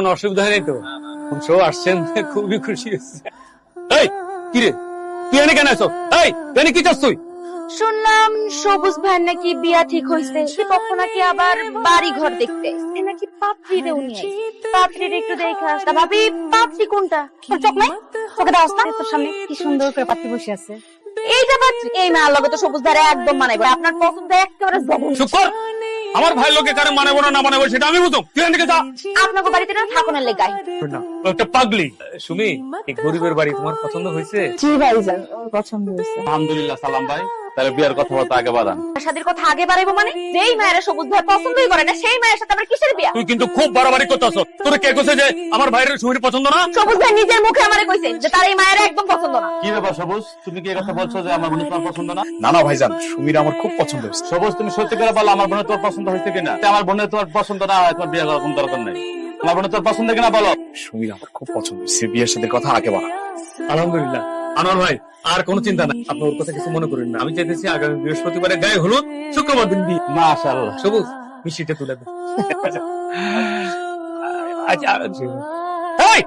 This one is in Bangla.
কোনো অসুবিধা নেই তো? বংশ আসছেন, খুবই খুশি হচ্ছে। এই কিরে, তুই এনে কেন আছো? এই এনে কি চাস তুই? শুনলাম সবুজ ভাই নাকি বিয়া ঠিক হয়েছে, সে কখন নাকি আবার বাড়ি ঘর দেখতে সে নাকি পাত্রীরে উনি পাত্রীর একটু দেখা আসতা। ভাবি পাত্রী কোনটা? তোর চোখ নাই? চোখে দাও না, তোর সামনে কি সুন্দর করে পাত্রী বসে আছে। এইটা পাত্রী? এই মার লগে তো সবুজ ধারে একদম মানাইবো। আপনার পছন্দ একেবারে জঘন্য। চুপ কর। আমার ভাই লোকে কারে মানাবো না মানাবো সেটা আমি বুঝুম। তুই এদিকে যা। আপনাকে বাড়িতে না থাকুনের লেগাই না, ও একটা পাগলি। সুমি, এই গরিবের বাড়ি তোমার পছন্দ হয়েছে? জি ভাইজান, পছন্দ হয়েছে। আলহামদুলিল্লাহ সালাম ভাই, তাহলে বিয়ার কথাবার্তা আগে বাড়ান। শাদীর কথা আগে বাড়াইবো মানে? যেই মায়ের সবুজ ভাই পছন্দই করে না সেই মায়ের সাথে আবার কিসের বিয়া? তুই কিন্তু খুব বাড়াবাড়ি করতেছ। তোর কে কইছে যে আমার ভাইয়ের সুমির পছন্দ না? সবুজ ভাই নিজের মুখে আমারে কইছে যে তার এই মায়ের একদম পছন্দ না। কি ব্যাপার সবুজ, তুমি কি এই কথা বলছো যে আমার বোনের তোমার পছন্দ না? না না ভাইজান, সুমির আমার খুব পছন্দ হয়েছে। সবুজ তুমি সত্যি করে বলো আমার বোনের তোমার পছন্দ হয়েছে কিনা? আমার বোনের তোমার পছন্দ না হয় তোমার বিয়ে করার কোনো দরকার নেই। আমার বোনের তোমার পছন্দ কিনা বলো। সুমির আমার খুব পছন্দ হয়েছে, বিয়ের সাথে কথা আগে বাড়া। আলহামদুলিল্লাহ। আনোয়ার ভাই, আর কোনো চিন্তা নাই, আপনি ওর কথা কিছু মনে করেন না। আমি চাইতেছি আগামী বৃহস্পতিবারে গায়ে হলুদ, শুক্রবার দিন বিয়ে। মাশাআল্লাহ। সবুজ, মিষ্টিটা তুলে দে। আচ্ছা, এই